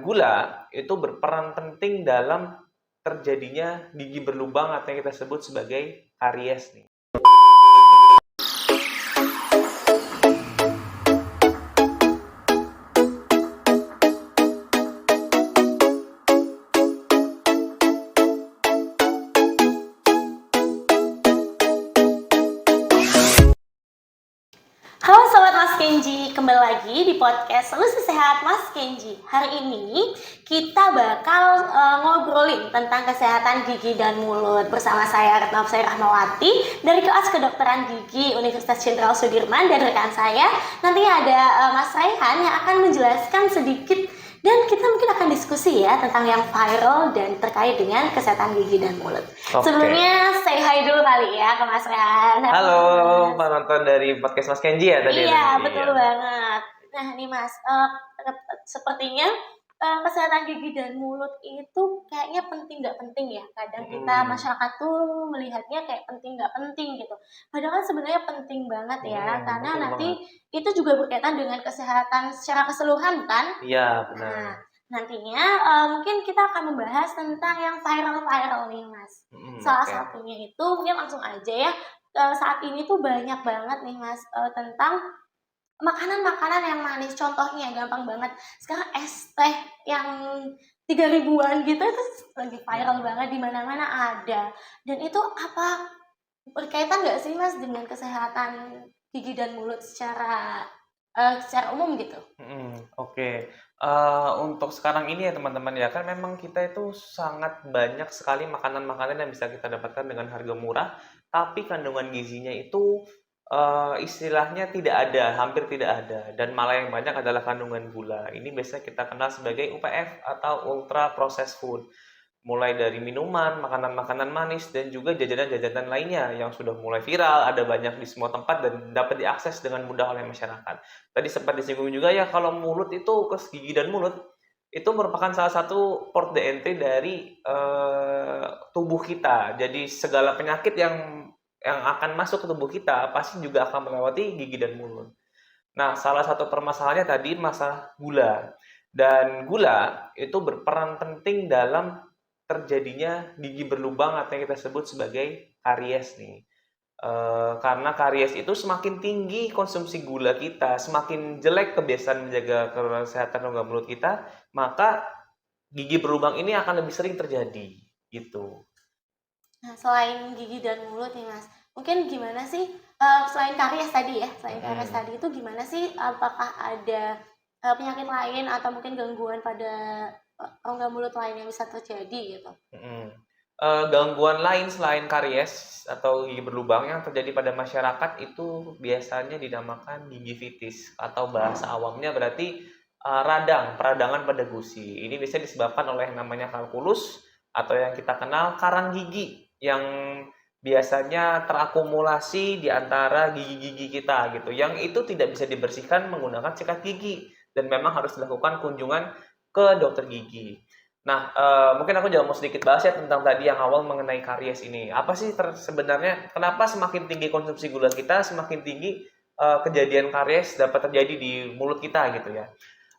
Gula itu berperan penting dalam terjadinya gigi berlubang atau yang kita sebut sebagai karies nih. Halo Sobat Mas Kenji, kembali lagi di podcast Solusi Sehat Mas Kenji. Hari ini kita bakal ngobrolin tentang kesehatan gigi dan mulut bersama saya Retno Absari Rahmawati dari kelas Kedokteran Gigi Universitas Jenderal Sudirman, dan rekan saya nantinya ada Mas Raihan yang akan menjelaskan sedikit, dan kita mungkin akan diskusi ya tentang yang viral dan terkait dengan kesehatan gigi dan mulut. Oke. Sebelumnya say hi dulu kali ya ke Mas Raihan. Halo, penonton dari podcast Mas Kenji ya tadi. Iya, betul banget. Nah, nih Mas, sepertinya kesehatan gigi dan mulut itu kayaknya penting nggak penting ya. Kadang kita masyarakat tuh melihatnya kayak penting nggak penting gitu. Padahal kan sebenarnya penting banget ya, karena betul nanti banget. itu juga berkaitan dengan kesehatan secara keseluruhan kan. Iya, Nah, benar. nantinya mungkin kita akan membahas tentang yang viral-viral nih Mas. Salah Oke. satunya itu mungkin langsung aja ya. Saat ini tuh banyak banget nih Mas tentang makanan-makanan yang manis. Contohnya gampang banget. Sekarang es teh yang 3.000-an gitu itu lagi viral banget, di mana-mana ada. Dan itu apa berkaitan nggak sih Mas dengan kesehatan gigi dan mulut secara umum gitu? Oke. Untuk sekarang ini ya teman-teman ya, kan memang kita itu sangat banyak sekali makanan-makanan yang bisa kita dapatkan dengan harga murah, tapi kandungan gizinya itu istilahnya tidak ada, hampir tidak ada, dan malah yang banyak adalah kandungan gula. Ini biasanya kita kenal sebagai UPF atau ultra processed food. Mulai dari minuman, makanan-makanan manis, dan juga jajanan-jajanan lainnya yang sudah mulai viral, ada banyak di semua tempat dan dapat diakses dengan mudah oleh masyarakat. Tadi sempat disinggung juga ya, kalau mulut itu, gigi dan mulut itu merupakan salah satu port de entry dari tubuh kita. Jadi segala penyakit yang akan masuk ke tubuh kita pasti juga akan melewati gigi dan mulut. Nah, salah satu permasalahannya tadi masalah gula. Dan gula itu berperan penting dalam terjadinya gigi berlubang atau yang kita sebut sebagai karies nih. Karena karies itu semakin tinggi konsumsi gula kita, semakin jelek kebiasaan menjaga kesehatan rongga mulut kita, maka gigi berlubang ini akan lebih sering terjadi gitu. Nah, selain gigi dan mulut nih Mas, mungkin gimana sih selain karies tadi ya, selain karies tadi itu gimana sih, apakah ada penyakit lain atau mungkin gangguan pada rongga mulut lain yang bisa terjadi gitu? Gangguan lain selain karies atau gigi berlubang yang terjadi pada masyarakat itu biasanya dinamakan gingivitis, atau bahasa awamnya berarti peradangan pada gusi. Ini biasanya disebabkan oleh yang namanya kalkulus atau yang kita kenal karang gigi yang biasanya terakumulasi di antara gigi-gigi kita gitu. Yang itu tidak bisa dibersihkan menggunakan sikat gigi dan memang harus dilakukan kunjungan ke dokter gigi. Nah, mungkin aku juga mau sedikit bahas ya tentang tadi yang awal mengenai karies ini. Apa sih sebenarnya kenapa semakin tinggi konsumsi gula kita, semakin tinggi kejadian karies dapat terjadi di mulut kita gitu ya.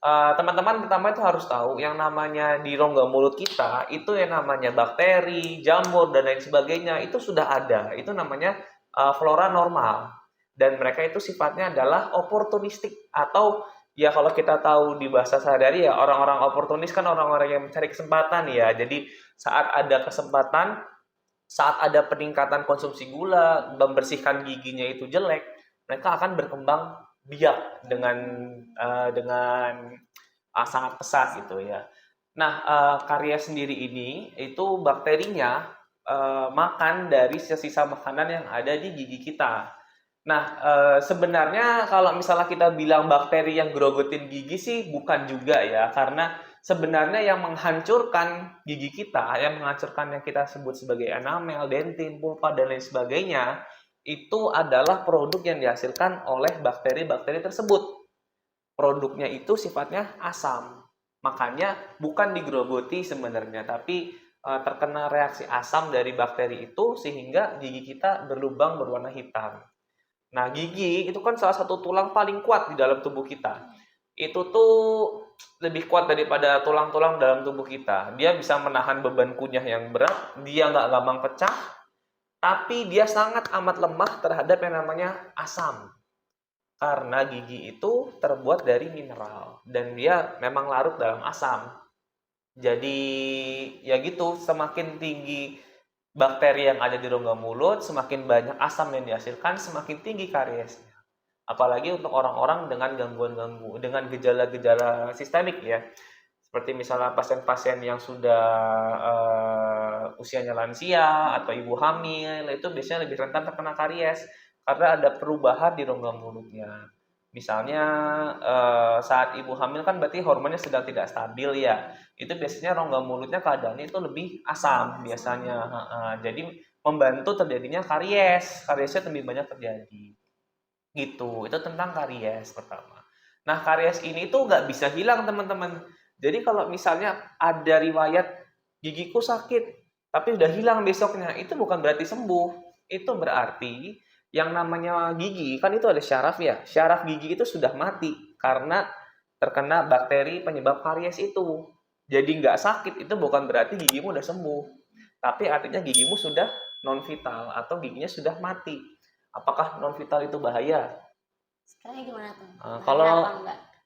Teman-teman pertama itu harus tahu yang namanya di rongga mulut kita itu yang namanya bakteri, jamur dan lain sebagainya itu sudah ada. Itu namanya flora normal. Dan mereka itu sifatnya adalah oportunistik, atau ya kalau kita tahu di bahasa sehari-hari ya, orang-orang oportunis kan orang-orang yang mencari kesempatan ya. Jadi saat ada kesempatan, saat ada peningkatan konsumsi gula, membersihkan giginya itu jelek, mereka akan berkembang biak dengan sangat pesat gitu ya. Nah, karies sendiri ini itu bakterinya makan dari sisa-sisa makanan yang ada di gigi kita. Nah, sebenarnya kalau misalnya kita bilang bakteri yang grogotin gigi sih bukan juga ya, karena sebenarnya yang menghancurkan gigi kita, yang menghancurkan yang kita sebut sebagai enamel, dentin, pulpa dan lain sebagainya, itu adalah produk yang dihasilkan oleh bakteri-bakteri tersebut. Produknya itu sifatnya asam. Makanya bukan digrogoti sebenarnya, tapi terkena reaksi asam dari bakteri itu sehingga gigi kita berlubang berwarna hitam. Nah, gigi itu kan salah satu tulang paling kuat di dalam tubuh kita. itu tuh lebih kuat daripada tulang-tulang dalam tubuh kita. Dia bisa menahan beban kunyah yang berat, dia nggak gampang pecah, tapi dia sangat amat lemah terhadap yang namanya asam. Karena gigi itu terbuat dari mineral dan dia memang larut dalam asam. Jadi ya gitu, semakin tinggi bakteri yang ada di rongga mulut, semakin banyak asam yang dihasilkan, semakin tinggi kariesnya. Apalagi untuk orang-orang dengan dengan gejala-gejala sistemik ya. Seperti misalnya pasien-pasien yang sudah usianya lansia atau ibu hamil, itu biasanya lebih rentan terkena karies karena ada perubahan di rongga mulutnya. Misalnya saat ibu hamil kan berarti hormonnya sedang tidak stabil ya. Itu biasanya rongga mulutnya keadaannya itu lebih asam biasanya. Jadi membantu terjadinya karies. Kariesnya lebih banyak terjadi. Gitu. Itu tentang karies pertama. Nah, karies ini tuh nggak bisa hilang teman-teman. Jadi kalau misalnya ada riwayat gigiku sakit, tapi udah hilang besoknya, itu bukan berarti sembuh. Itu berarti yang namanya gigi, kan itu ada syaraf ya. Syaraf gigi itu sudah mati karena terkena bakteri penyebab karies itu. Jadi nggak sakit, itu bukan berarti gigimu udah sembuh. Tapi artinya gigimu sudah non-vital atau giginya sudah mati. Apakah non-vital itu bahaya? Sekarang gimana tuh?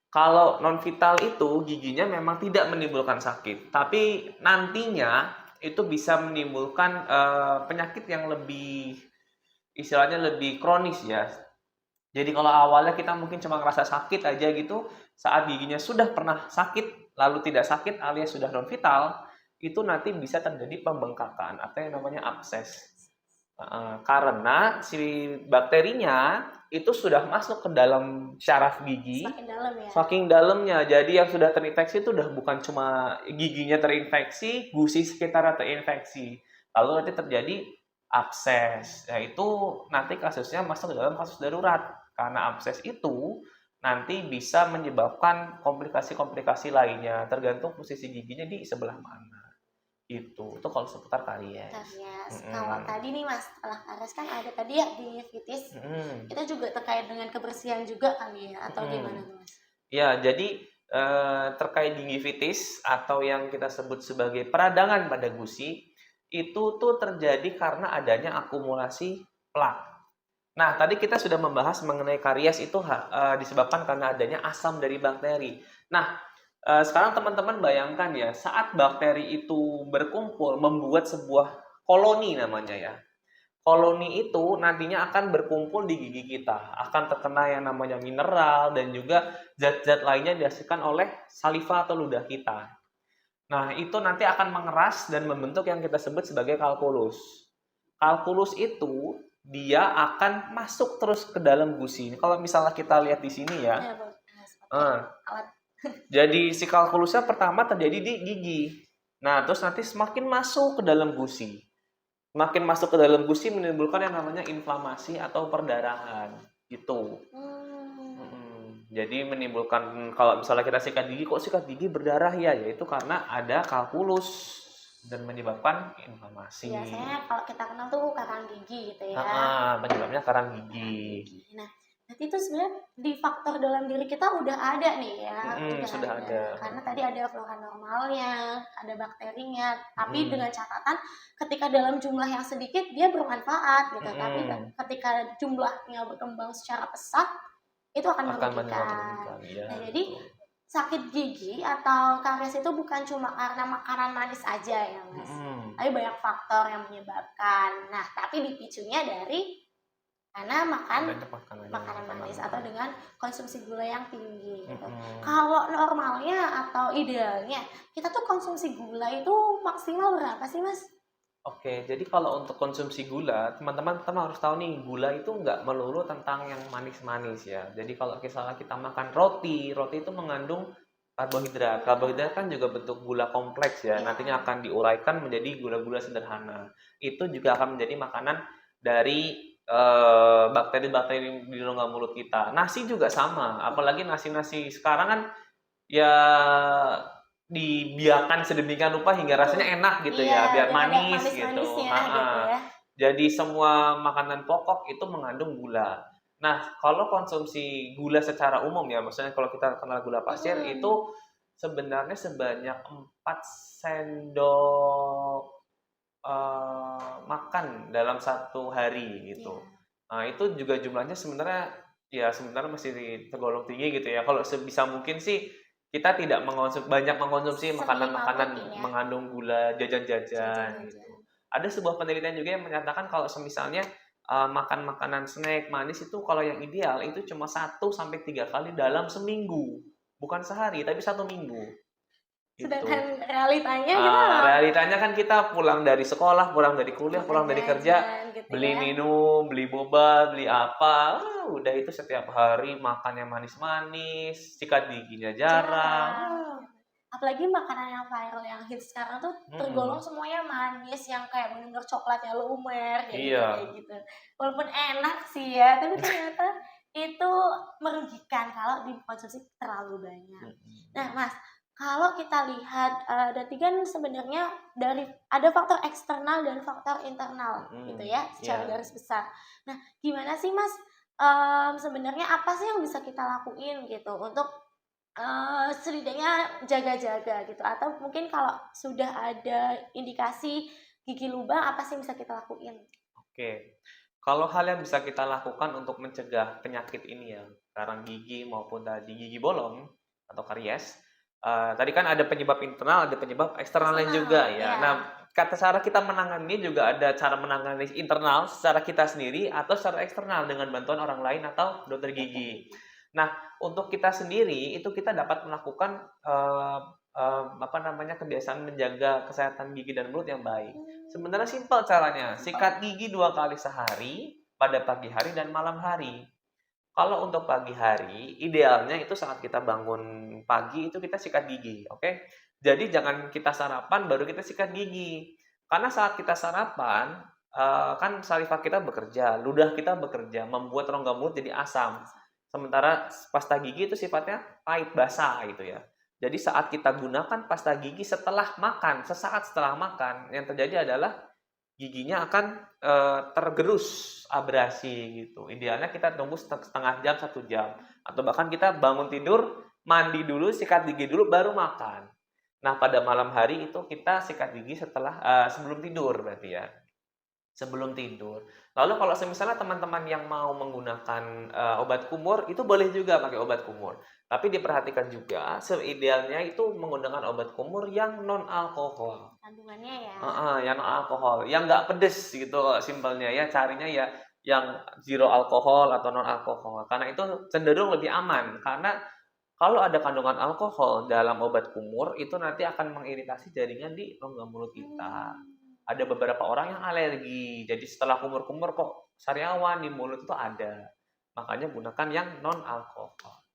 Kalau non-vital itu giginya memang tidak menimbulkan sakit, tapi nantinya itu bisa menimbulkan penyakit yang lebih istilahnya lebih kronis ya. Jadi kalau awalnya kita mungkin cuma ngerasa sakit aja gitu, saat giginya sudah pernah sakit lalu tidak sakit alias sudah non-vital, itu nanti bisa terjadi pembengkakan atau yang namanya abses. Karena si bakterinya itu sudah masuk ke dalam syaraf gigi, Semakin dalam ya. saking dalamnya. Jadi yang sudah terinfeksi itu udah bukan cuma giginya terinfeksi, gusi sekitarnya terinfeksi. Lalu nanti terjadi abses. Nah, itu nanti kasusnya masuk ke dalam kasus darurat. Karena abses itu nanti bisa menyebabkan komplikasi-komplikasi lainnya, tergantung posisi giginya di sebelah mana. Itu kalau seputar karies. Kalau tadi nih Mas, setelah karies kan ada tadi ya gingivitis. Itu juga terkait dengan kebersihan juga kali ya, atau gimana tuh Mas? Ya, jadi terkait gingivitis atau yang kita sebut sebagai peradangan pada gusi, itu tuh terjadi karena adanya akumulasi plak. Nah, tadi kita sudah membahas mengenai karies itu disebabkan karena adanya asam dari bakteri. Nah, sekarang teman-teman bayangkan ya, saat bakteri itu berkumpul membuat sebuah koloni namanya ya. Koloni itu nantinya akan berkumpul di gigi kita, akan terkena yang namanya mineral dan juga zat-zat lainnya dihasilkan oleh saliva atau ludah kita. Nah, itu nanti akan mengeras dan membentuk yang kita sebut sebagai kalkulus. Kalkulus itu dia akan masuk terus ke dalam gusi. Kalau misalnya kita lihat di sini ya, jadi si kalkulusnya pertama terjadi di gigi. Nah, terus nanti semakin masuk ke dalam gusi. Semakin masuk ke dalam gusi menimbulkan yang namanya inflamasi atau perdarahan. Gitu. Jadi menimbulkan, kalau misalnya kita sikat gigi, kok sikat gigi berdarah ya? Yaitu karena ada kalkulus dan menyebabkan inflamasi. Biasanya kalau kita kenal tuh karang gigi gitu ya. Penyebabnya karang gigi. Nah, nanti itu sebenarnya di faktor dalam diri kita udah ada nih ya. Sudah ada. Karena tadi ada flora normalnya, ada bakterinya. Tapi dengan catatan ketika dalam jumlah yang sedikit dia bermanfaat gitu. Tapi ketika jumlahnya berkembang secara pesat itu akan merugikan. Ya, nah, jadi sakit gigi atau karies itu bukan cuma karena makanan manis aja ya Mas. Tapi banyak faktor yang menyebabkan. Nah, tapi dipicunya dari karena makan makanan manis atau dengan konsumsi gula yang tinggi gitu. Kalau normalnya atau idealnya kita tuh konsumsi gula itu maksimal berapa sih Mas? Oke, jadi kalau untuk konsumsi gula, teman-teman harus tahu nih, gula itu nggak melulu tentang yang manis-manis ya. Jadi kalau misalnya kita makan roti itu mengandung karbohidrat. Karbohidrat kan juga bentuk gula kompleks ya. Nantinya akan diuraikan menjadi gula-gula sederhana. Itu juga akan menjadi makanan dari bakteri-bakteri di rongga mulut kita. Nasi juga sama, apalagi nasi-nasi sekarang kan ya dibiarkan sedemikian rupa hingga rasanya enak gitu ya, biar manis gitu. Ya. Jadi semua makanan pokok itu mengandung gula. Nah, kalau konsumsi gula secara umum ya, maksudnya kalau kita kenal gula pasir itu sebenarnya sebanyak 4 sendok makan dalam satu hari gitu. Iya. Nah, itu juga jumlahnya sebenarnya masih tergolong tinggi gitu ya. Kalau sebisa mungkin sih kita tidak banyak mengkonsumsi Seminimal makanan-makanan mungkin ya. mengandung gula jajan-jajan gitu. Jajan-jajan. Ada sebuah penelitian juga yang menyatakan kalau semisalnya makan makanan snack manis itu kalau yang ideal itu cuma 1 sampai 3 kali dalam seminggu. Bukan sehari, tapi 1 minggu. Gitu. Sedangkan realitanya Kan kita pulang dari sekolah, pulang dari kuliah, pulang dari kerja, gitu beli ya. minum, beli boba, beli apa, udah itu setiap hari makan yang manis-manis, sikat giginya jarang. Apalagi makanan yang viral yang hits sekarang tuh tergolong semuanya manis yang kayak bener-bener coklatnya lumer kayak gitu. Walaupun enak sih ya, tapi ternyata itu merugikan kalau dikonsumsi terlalu banyak. Nah, Mas, kalau kita lihat berarti kan sebenarnya ada faktor eksternal dan faktor internal gitu ya, secara garis besar. Nah, gimana sih Mas sebenarnya apa sih yang bisa kita lakuin gitu untuk setidaknya jaga-jaga gitu, atau mungkin kalau sudah ada indikasi gigi lubang apa sih yang bisa kita lakuin? Oke. Kalau hal yang bisa kita lakukan untuk mencegah penyakit ini ya, karang gigi maupun tadi gigi bolong atau karies, tadi kan ada penyebab internal, ada penyebab eksternalnya juga ya. Nah, cara kita menangani juga ada cara menangani internal secara kita sendiri atau secara eksternal dengan bantuan orang lain atau dokter gigi. Nah, untuk kita sendiri itu kita dapat melakukan kebiasaan menjaga kesehatan gigi dan mulut yang baik. Sebenarnya simpel caranya, sikat gigi 2 kali sehari pada pagi hari dan malam hari. Kalau untuk pagi hari, idealnya itu saat kita bangun pagi itu kita sikat gigi, oke? Jadi jangan kita sarapan baru kita sikat gigi. Karena saat kita sarapan, kan saliva kita bekerja, ludah kita bekerja, membuat rongga mulut jadi asam. Sementara pasta gigi itu sifatnya pahit, basah gitu ya. Jadi saat kita gunakan pasta gigi setelah makan, sesaat setelah makan, yang terjadi adalah giginya akan tergerus abrasi gitu. Idealnya kita tunggu setengah jam, 1 jam. Atau bahkan kita bangun tidur, mandi dulu, sikat gigi dulu, baru makan. Nah, pada malam hari itu kita sikat gigi sebelum tidur berarti ya. Sebelum tidur. Lalu kalau misalnya teman-teman yang mau menggunakan obat kumur, itu boleh juga pakai obat kumur. Tapi diperhatikan juga, seidealnya itu menggunakan obat kumur yang non-alkohol. Kandungannya ya. Yang non-alkohol, yang nggak pedes gitu simpelnya ya. Carinya ya yang zero alkohol atau non-alkohol. Karena itu cenderung lebih aman. Karena kalau ada kandungan alkohol dalam obat kumur, itu nanti akan mengiritasi jaringan di rongga mulut kita. Ada beberapa orang yang alergi, jadi setelah kumur-kumur kok sariawan di mulut itu ada. Makanya gunakan yang non-alkohol.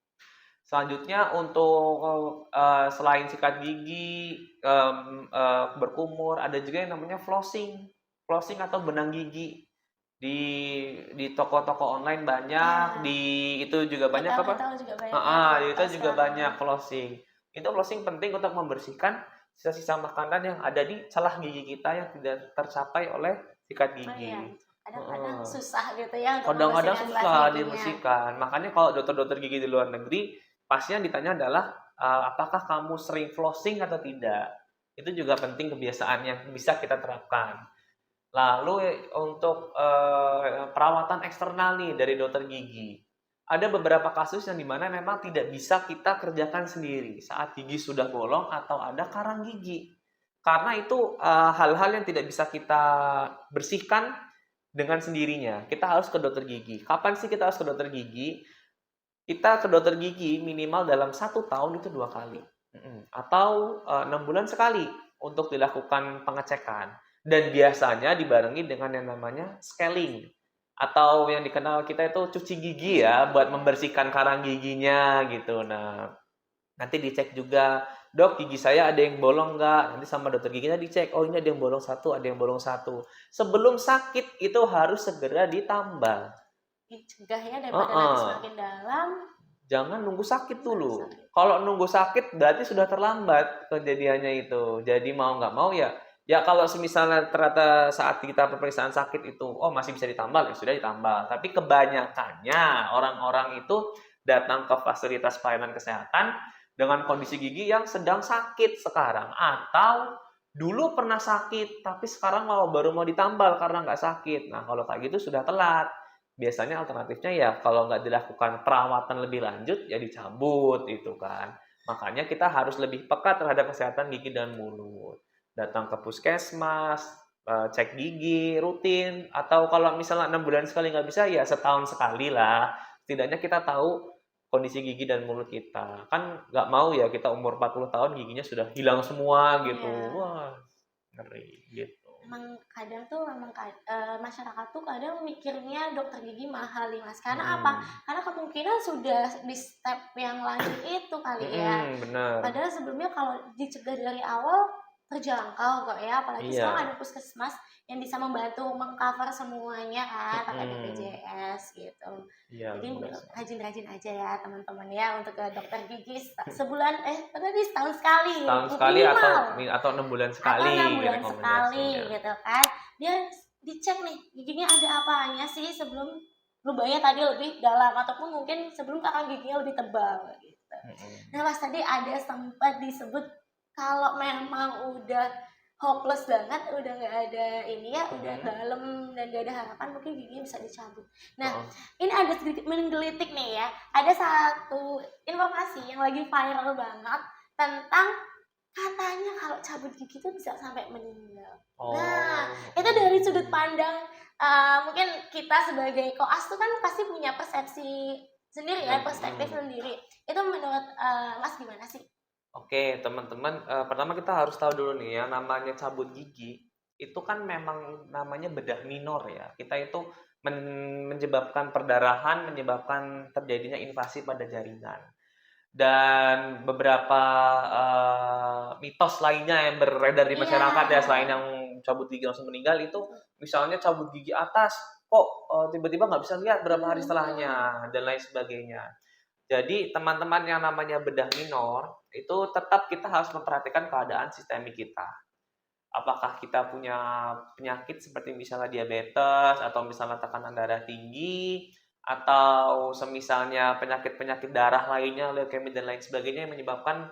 Selanjutnya untuk selain sikat gigi, berkumur, ada juga yang namanya flossing atau benang gigi. Di toko-toko online banyak, itu juga banyak apa? Itu juga banyak flossing. Itu flossing penting untuk membersihkan sisa-sisa makanan yang ada di celah gigi kita yang tidak tercapai oleh sikat gigi. Kadang-kadang susah gitu ya untuk Kadang-kadang susah dibersihkan. Makanya kalau dokter-dokter gigi di luar negeri, pastinya ditanya adalah apakah kamu sering flossing atau tidak. Itu juga penting, kebiasaan yang bisa kita terapkan. Lalu untuk perawatan eksternal nih dari dokter gigi. Ada beberapa kasus yang dimana memang tidak bisa kita kerjakan sendiri saat gigi sudah bolong atau ada karang gigi. Karena itu hal-hal yang tidak bisa kita bersihkan dengan sendirinya. Kita harus ke dokter gigi. Kapan sih kita harus ke dokter gigi? Kita ke dokter gigi minimal dalam 1 tahun itu 2 kali. Atau 6 bulan sekali untuk dilakukan pengecekan. Dan biasanya dibarengi dengan yang namanya scaling. Atau yang dikenal kita itu cuci gigi ya, buat membersihkan karang giginya gitu. Nah, nanti dicek juga, dok gigi saya ada yang bolong nggak? Nanti sama dokter giginya dicek, oh ini ada yang bolong 1, ada yang bolong 1. Sebelum sakit itu harus segera ditambal. Dicegah ya daripada nanti semakin dalam. Jangan nunggu sakit dulu. Kalau nunggu sakit berarti sudah terlambat kejadiannya itu. Jadi mau nggak mau ya Ya kalau misalnya ternyata saat kita pemeriksaan sakit itu, oh masih bisa ditambal, ya sudah ditambal. Tapi kebanyakannya orang-orang itu datang ke fasilitas pelayanan kesehatan dengan kondisi gigi yang sedang sakit sekarang. Atau dulu pernah sakit, tapi sekarang baru mau ditambal karena nggak sakit. Nah kalau kayak gitu sudah telat. Biasanya alternatifnya ya kalau nggak dilakukan perawatan lebih lanjut, ya dicabut itu kan. Makanya kita harus lebih peka terhadap kesehatan gigi dan mulut, datang ke puskesmas, cek gigi rutin, atau kalau misalnya 6 bulan sekali nggak bisa ya setahun sekali lah. Setidaknya kita tahu kondisi gigi dan mulut kita. Kan nggak mau ya kita umur 40 tahun giginya sudah hilang semua gitu. Iya. Wah, ngeri gitu. Emang kadang tuh masyarakat tuh kadang mikirnya dokter gigi mahal nih Mas. Karena Hmm. apa? Karena kemungkinan sudah di step yang lanjut itu kali ya. Benar. Padahal sebelumnya kalau dicegah dari awal terjangkau kok ya. Apalagi Iya. sekarang ada puskesmas yang bisa membantu mengcover semuanya kan pakai BPJS gitu. Iya, Jadi benar sekali. rajin-rajin aja ya teman-teman ya untuk ke dokter gigi sebulan tadi setahun sekali Setahun sekali minimal. atau 6 bulan Atau sekali 6 bulan sekali rekomendasinya. gitu kan. Dia dicek nih giginya ada apanya sih sebelum lubangnya tadi lebih dalam ataupun mungkin sebelum kakak giginya lebih tebal gitu. Nah Mas tadi ada sempat disebut kalau memang udah hopeless banget, udah nggak ada ini ya, udah dalam dan nggak ada harapan, mungkin giginya bisa dicabut. Nah, ini ada sedikit menggelitik nih ya. Ada satu informasi yang lagi viral banget tentang katanya kalau cabut gigi itu bisa sampai meninggal. Nah, itu dari sudut pandang mungkin kita sebagai koas tuh kan pasti punya persepsi sendiri ya, perspektif sendiri. Itu menurut Mas gimana sih? Oke, teman-teman, pertama kita harus tahu dulu nih yang namanya cabut gigi, itu kan memang namanya bedah minor ya. Kita itu menyebabkan perdarahan, menyebabkan terjadinya invasi pada jaringan. Dan beberapa mitos lainnya yang beredar di masyarakat ya, selain yang cabut gigi langsung meninggal itu, misalnya cabut gigi atas, kok tiba-tiba nggak bisa lihat berapa hari setelahnya, dan lain sebagainya. Jadi teman-teman yang namanya bedah minor itu tetap kita harus memperhatikan keadaan sistemik kita. Apakah kita punya penyakit seperti misalnya diabetes atau misalnya tekanan darah tinggi atau semisalnya penyakit-penyakit darah lainnya, leukemia dan lain sebagainya yang menyebabkan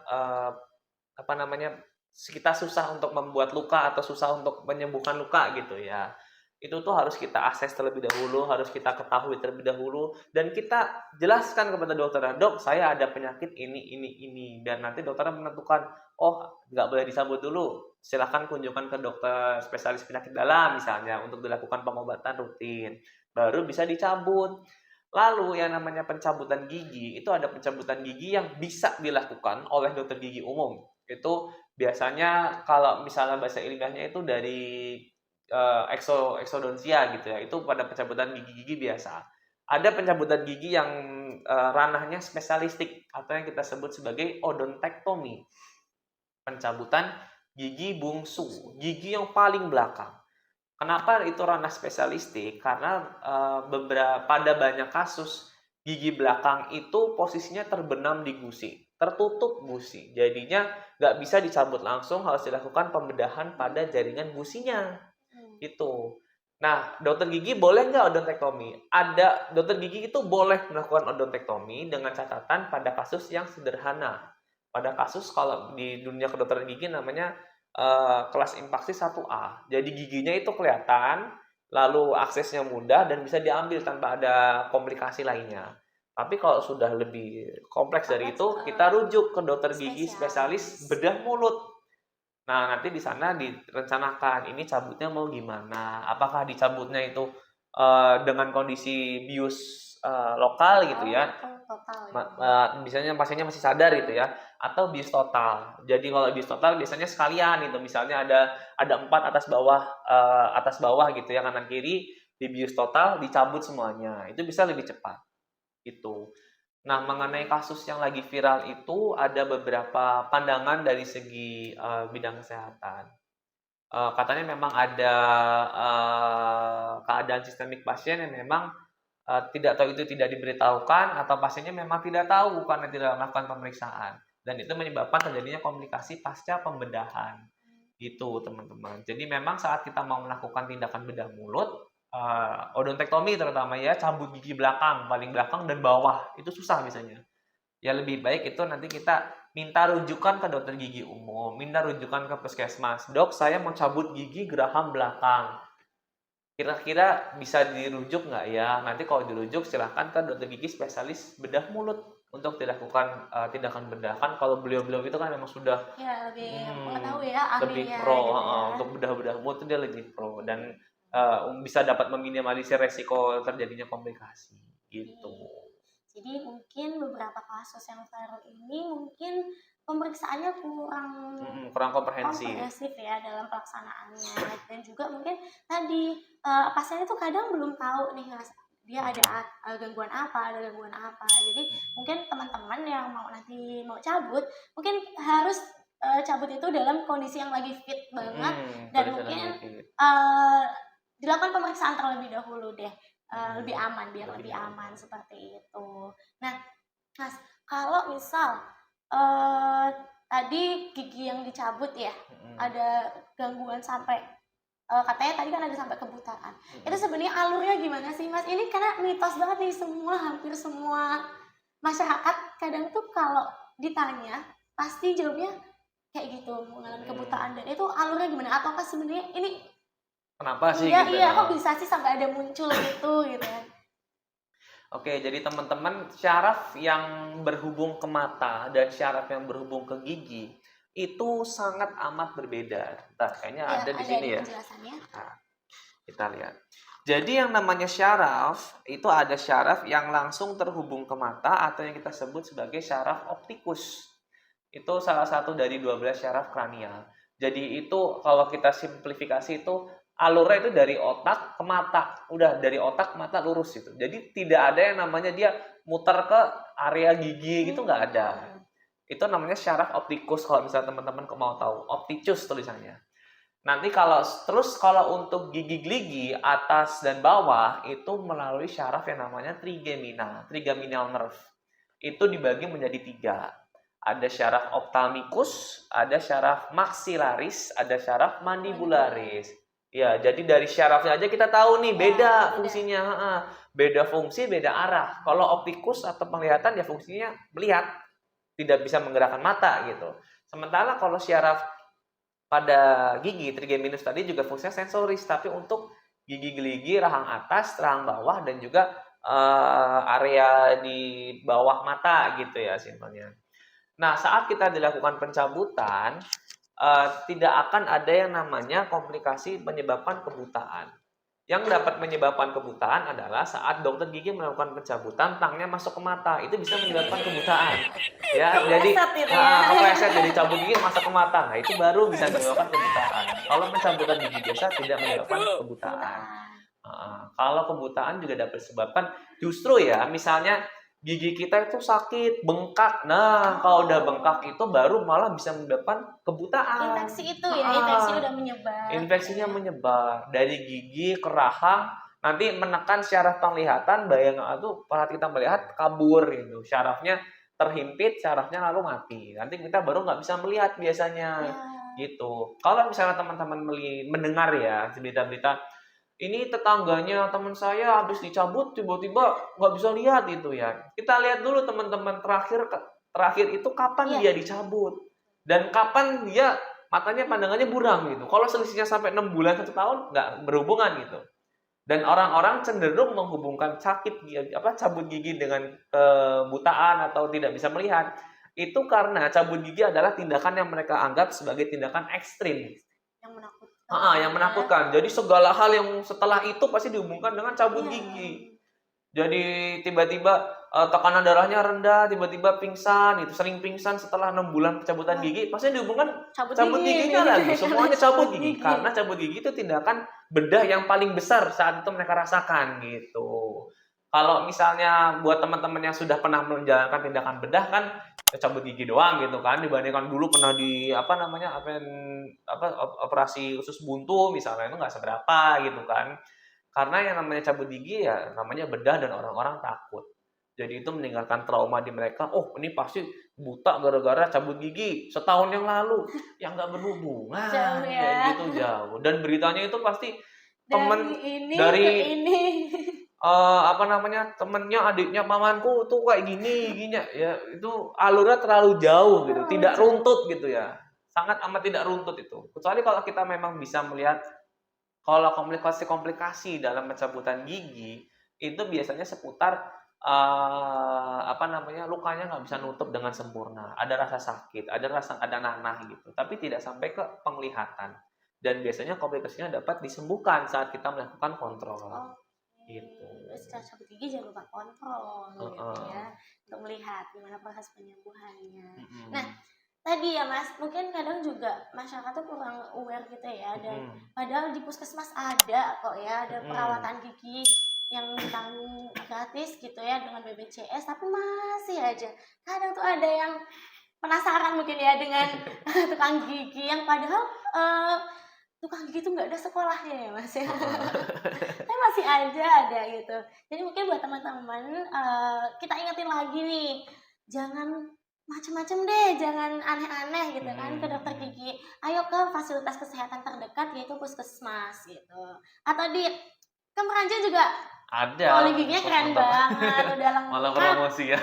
kita susah untuk membuat luka atau susah untuk menyembuhkan luka gitu ya. Itu tuh harus kita akses terlebih dahulu, harus kita ketahui terlebih dahulu, dan kita jelaskan kepada dokter, dok saya ada penyakit ini, dan nanti dokter menentukan, oh nggak boleh disambut dulu, silahkan kunjungkan ke dokter spesialis penyakit dalam misalnya untuk dilakukan pengobatan rutin, baru bisa dicabut. Lalu yang namanya pencabutan gigi, itu ada pencabutan gigi yang bisa dilakukan oleh dokter gigi umum. Itu biasanya kalau misalnya bahasa ilmiahnya itu dari exodontia gitu ya, itu pada pencabutan gigi-gigi biasa. Ada pencabutan gigi yang ranahnya spesialistik atau yang kita sebut sebagai odontektomi, pencabutan gigi bungsu, gigi yang paling belakang. Kenapa itu ranah spesialistik? Karena pada banyak kasus gigi belakang itu posisinya terbenam di gusi, tertutup gusi, jadinya nggak bisa dicabut langsung, harus dilakukan pembedahan pada jaringan gusinya. Itu. Nah, dokter gigi boleh nggak odontektomi? Ada dokter gigi itu boleh melakukan odontektomi dengan catatan pada kasus yang sederhana. Pada kasus kalau di dunia kedokteran gigi namanya kelas impaksi 1A. Jadi giginya itu kelihatan, lalu aksesnya mudah dan bisa diambil tanpa ada komplikasi lainnya. Tapi kalau sudah lebih kompleks dari itu, kita rujuk ke dokter gigi spesialis bedah mulut. Nah, nanti di sana direncanakan ini cabutnya mau gimana. Apakah dicabutnya itu dengan kondisi bius lokal gitu ya. Misalnya pasiennya masih sadar gitu ya, atau bius total. Jadi kalau bius total biasanya sekalian gitu. Misalnya ada 4 atas bawah gitu ya, kanan kiri, di bius total dicabut semuanya. Itu bisa lebih cepat. Itu. Nah, mengenai kasus yang lagi viral itu ada beberapa pandangan dari segi bidang kesehatan. Katanya memang ada keadaan sistemik pasien yang memang tidak tahu itu tidak diberitahukan, atau pasiennya memang tidak tahu karena tidak melakukan pemeriksaan, dan itu menyebabkan terjadinya komplikasi pasca pembedahan. gitu teman-teman. Jadi memang saat kita mau melakukan tindakan bedah mulut, odontektomi terutama ya, cabut gigi belakang, paling belakang dan bawah, itu susah misalnya. Ya lebih baik itu nanti kita minta rujukan ke dokter gigi umum, minta rujukan ke puskesmas. Dok, saya mau cabut gigi geraham belakang. Kira-kira bisa dirujuk nggak ya? Nanti kalau dirujuk silahkan ke dokter gigi spesialis bedah mulut untuk dilakukan tindakan bedah. Kan kalau beliau-beliau itu kan memang sudah Ya, lebih mengetahui ya lebih ahlinya pro gitu ya. untuk bedah-bedah mulut itu dia lebih pro dan bisa dapat meminimalisir resiko terjadinya komplikasi gitu. Jadi mungkin beberapa kasus yang viral ini mungkin pemeriksaannya Kurang komprehensif ya dalam pelaksanaannya, dan juga mungkin tadi pasien itu kadang belum tahu nih Mas, dia ada gangguan apa, jadi mungkin teman-teman yang nanti mau cabut mungkin harus cabut itu dalam kondisi yang lagi fit banget, dan mungkin dilakukan pemeriksaan terlebih dahulu deh. Lebih aman, biar lebih aman seperti itu. Nah, Mas, kalau misal tadi gigi yang dicabut ya, ada gangguan sampai katanya tadi kan ada sampai kebutaan. Itu sebenarnya alurnya gimana sih, Mas? Ini karena mitos banget nih, hampir semua masyarakat kadang tuh kalau ditanya pasti jawabnya kayak gitu, mengalami kebutaan, dan itu alurnya gimana? Ataukah sebenarnya ini kenapa sih iya, gitu iya, kok bisa sih sampai ada muncul gitu kan. Oke, jadi teman-teman, syaraf yang berhubung ke mata dan syaraf yang berhubung ke gigi itu sangat amat berbeda. Nah, kayaknya Ya, ada di sini ya. Penjelasannya. Nah, kita lihat. Jadi yang namanya syaraf itu ada syaraf yang langsung terhubung ke mata atau yang kita sebut sebagai syaraf optikus. Itu salah satu dari 12 syaraf kranial. Jadi itu kalau kita simplifikasi itu alurnya itu dari otak ke mata. Udah dari otak ke mata lurus itu. Jadi tidak ada yang namanya dia muter ke area gigi gitu, nggak ada. Itu namanya syaraf optikus kalau misalnya teman-teman mau tahu. Opticus tulisannya. Nanti kalau untuk gigi gerigi atas dan bawah itu melalui syaraf yang namanya trigeminal nerve. Itu dibagi menjadi 3. Ada syaraf ophthalmicus, ada syaraf maxillaris, ada syaraf mandibularis. Ya, jadi dari syarafnya aja kita tahu nih beda fungsinya. Beda fungsi, beda arah. Kalau optikus atau penglihatan ya fungsinya melihat, tidak bisa menggerakkan mata gitu. Sementara kalau syaraf pada gigi trigeminus tadi juga fungsinya sensoris, tapi untuk gigi gerigi, rahang atas, rahang bawah, dan juga area di bawah mata gitu ya simpelnya. Nah, saat kita dilakukan pencabutan, tidak akan ada yang namanya komplikasi menyebabkan kebutaan. Yang dapat menyebabkan kebutaan adalah saat dokter gigi melakukan pencabutan, tangnya masuk ke mata, itu bisa menyebabkan kebutaan. Ya, jadi kepleset jadi cabut gigi masuk ke mata, nah itu baru bisa menyebabkan kebutaan. Kalau pencabutan gigi biasa tidak menyebabkan kebutaan. Kalau kebutaan juga dapat disebabkan justru ya, misalnya gigi kita itu sakit, bengkak. Nah, kalau udah bengkak itu baru malah bisa menyebabkan kebutaan. Infeksi itu ya, infeksi udah menyebar. Infeksinya menyebar dari gigi ke rahang, nanti menekan syaraf penglihatan, bayangkan itu saat kita melihat kabur gitu. Syarafnya terhimpit, syarafnya lalu mati. Nanti kita baru nggak bisa melihat biasanya. Gitu. Kalau misalnya teman-teman mendengar ya berita-berita, ini tetangganya teman saya habis dicabut tiba-tiba nggak bisa lihat gitu ya. Kita lihat dulu teman-teman terakhir itu kapan dia dicabut dan kapan dia matanya pandangannya buram gitu. Kalau selisihnya sampai 6 bulan 1 tahun nggak berhubungan gitu. Dan orang-orang cenderung menghubungkan cabut gigi dengan kebutaan atau tidak bisa melihat. Itu karena cabut gigi adalah tindakan yang mereka anggap sebagai tindakan ekstrim. Yang menakutkan. Jadi segala hal yang setelah itu pasti dihubungkan dengan cabut gigi. Jadi tiba-tiba tekanan darahnya rendah, tiba-tiba pingsan, itu sering pingsan setelah 6 bulan pencabutan gigi, pasti dihubungkan cabut giginya lagi. Semuanya cabut gigi. Karena cabut gigi itu tindakan bedah yang paling besar saat itu mereka rasakan gitu. Kalau misalnya buat teman-teman yang sudah pernah menjalankan tindakan bedah kan cabut gigi doang gitu kan, dibandingkan dulu pernah di operasi usus buntu misalnya, itu nggak seberapa gitu kan. Karena yang namanya cabut gigi ya namanya bedah dan orang-orang takut. Jadi itu meninggalkan trauma di mereka, oh ini pasti buta gara-gara cabut gigi setahun yang lalu, yang nggak berhubungan, Jauh ya. kayak gitu jauh. Dan beritanya itu pasti temen Dari ini dari ke ini. temennya adiknya pamanku tuh kayak gini ya, itu alurnya terlalu jauh gitu, tidak runtut gitu ya, sangat amat tidak runtut itu. Kecuali kalau kita memang bisa melihat kalau komplikasi-komplikasi dalam pencabutan gigi itu biasanya seputar lukanya nggak bisa nutup dengan sempurna, ada rasa sakit, ada nanah gitu, tapi tidak sampai ke penglihatan. Dan biasanya komplikasinya dapat disembuhkan saat kita melakukan kontrol. Gitu. Secara cabut gigi jangan lupa kontrol gitu ya, untuk melihat gimana proses penyembuhannya. Nah, tadi ya Mas, mungkin kadang juga masyarakat tuh kurang aware gitu ya, dan padahal di puskesmas ada kok ya, ada perawatan gigi yang ditanggung gratis gitu ya dengan BPJS, tapi masih aja kadang tuh ada yang penasaran mungkin ya dengan tukang gigi yang padahal tukang gigi itu nggak ada sekolahnya ya Mas ya. Tapi masih aja ada gitu. Jadi mungkin buat teman-teman kita ingetin lagi nih, jangan macam-macam deh, jangan aneh-aneh gitu kan ke dokter gigi. Ayo ke fasilitas kesehatan terdekat yaitu puskesmas gitu. Atau di Kemeranjang juga ada. poli giginya keren banget, udah lengkap. Malah promosi ya.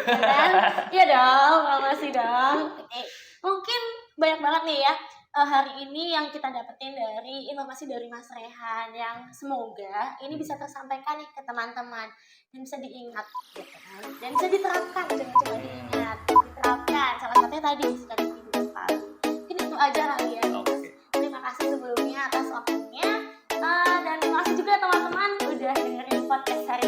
Iya dong, promosi dong. Oke. Mungkin banyak banget nih ya hari ini yang kita dapetin dari informasi dari Mas Rehan, yang semoga ini bisa tersampaikan nih ke teman-teman dan bisa diingat gitu kan, dan bisa diterapkan, jangan cuma diingat, diterapkan. Salah satunya tadi sikat gigi 2 kali. Mungkin itu aja kali ya. Terima kasih sebelumnya atas waktunya, dan terima kasih juga teman-teman udah dengerin podcast hari